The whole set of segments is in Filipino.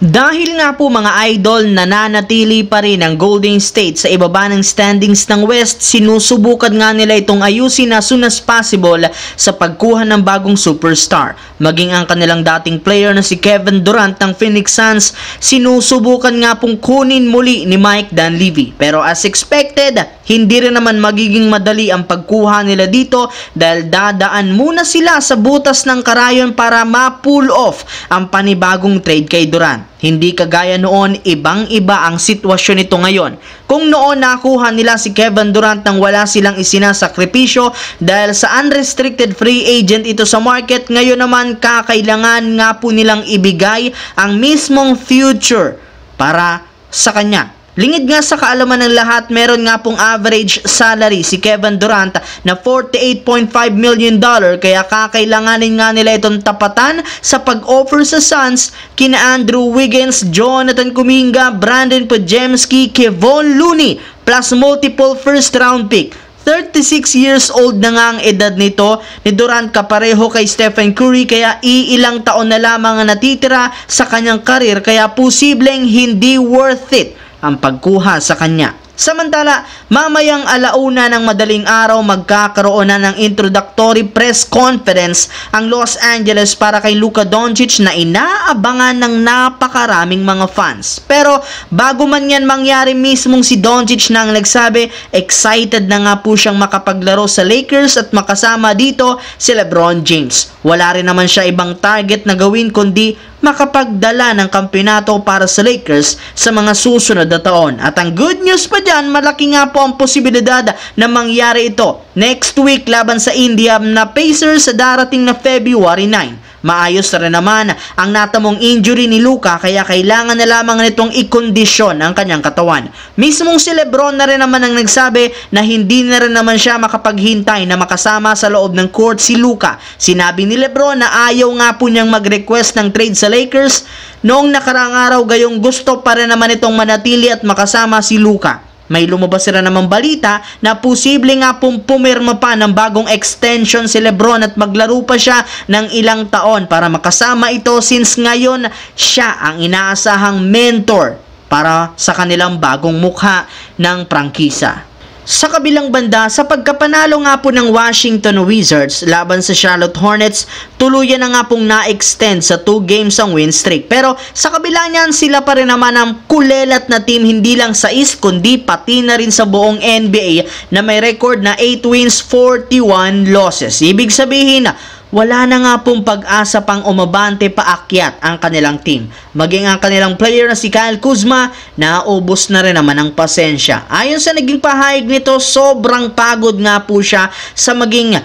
Dahil nga po mga idol, nananatili pa rin ang Golden State sa ibaba ng standings ng West, sinusubukan nga nila itong ayusin as soon as possible sa pagkuha ng bagong superstar. Maging ang kanilang dating player na si Kevin Durant ng Phoenix Suns, sinusubukan nga pong kunin muli ni Mike Dunleavy. Pero as expected, hindi rin naman magiging madali ang pagkuha nila dito dahil dadaan muna sila sa butas ng karayon para ma-pull off ang panibagong trade kay Durant. Hindi kagaya noon, ibang-iba ang sitwasyon nito ngayon. Kung noon nakuha nila si Kevin Durant nang wala silang isinasakripisyo dahil sa unrestricted free agent ito sa market, ngayon naman kakailangan nga po nilang ibigay ang mismong future para sa kanya. Lingid nga sa kaalaman ng lahat, meron nga pong average salary si Kevin Durant na $48.5 million, kaya kakailanganin nga nila itong tapatan sa pag-offer sa Suns kina Andrew Wiggins, Jonathan Kuminga, Brandon Podziemski, Kevon Looney plus multiple first round pick. 36 years old na nga ang edad nito ni Durant, kapareho kay Stephen Curry, kaya iilang taon na lamang ang natitira sa kanyang karir, kaya posibleng hindi worth it ang pagkuha sa kanya. Samantala, mamayang alauna ng madaling araw magkakaroon na ng introductory press conference ang Los Angeles para kay Luka Doncic na inaabangan ng napakaraming mga fans. Pero bago man yan mangyari, mismong si Doncic na ang nagsabi, excited na nga po siyang makapaglaro sa Lakers at makasama dito si LeBron James. Wala rin naman siya ibang target na gawin kundi makapagdala ng kampeonato para sa Lakers sa mga susunod na taon. At ang good news pa dyan, malaki nga po ang posibilidad na mangyari ito next week laban sa India na Pacers sa darating na February 9. Maayos na rin naman ang natamong injury ni Luka, kaya kailangan na lamang nitong ikondisyon ang kanyang katawan. Mismong si LeBron na rin naman ang nagsabi na hindi na rin naman siya makapaghintay na makasama sa loob ng court si Luka. Sinabi ni LeBron na ayaw nga po niyang mag-request ng trade sa Lakers noong nakaraang araw, gayong gusto pa rin naman itong manatili at makasama si Luka. May lumabas rin namang balita na posible nga pong pumirma pa ng bagong extension si LeBron at maglaro pa siya ng ilang taon para makasama ito, since ngayon siya ang inaasahang mentor para sa kanilang bagong mukha ng prangkisa. Sa kabilang banda, sa pagkapanalo nga po ng Washington Wizards laban sa Charlotte Hornets, tuluyan na nga pong na-extend sa 2 games ang win streak. Pero sa kabila niyan, sila pa rin naman ang kulelat na team, hindi lang sa East kundi pati na rin sa buong NBA na may record na 8 wins, 41 losses. Ibig sabihin, wala na nga pong pag-asa pang umabante paakyat ang kanilang team. Maging ang kanilang player na si Kyle Kuzma, naubos na rin naman ang pasensya. Ayon sa naging pahayag nito, sobrang pagod nga po siya sa maging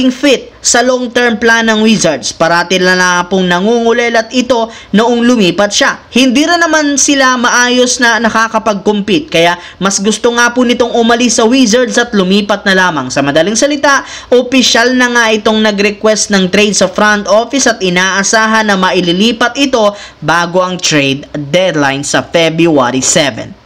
fit sa long-term plan ng Wizards. Parati na pong nangungulelat ito noong lumipat siya. Hindi rin naman sila maayos na nakakapag-compete, kaya mas gusto nga po nitong umalis sa Wizards at lumipat na lamang. Sa madaling salita, opisyal na nga itong nag-request ng trade sa front office at inaasahan na maililipat ito bago ang trade deadline sa February 7.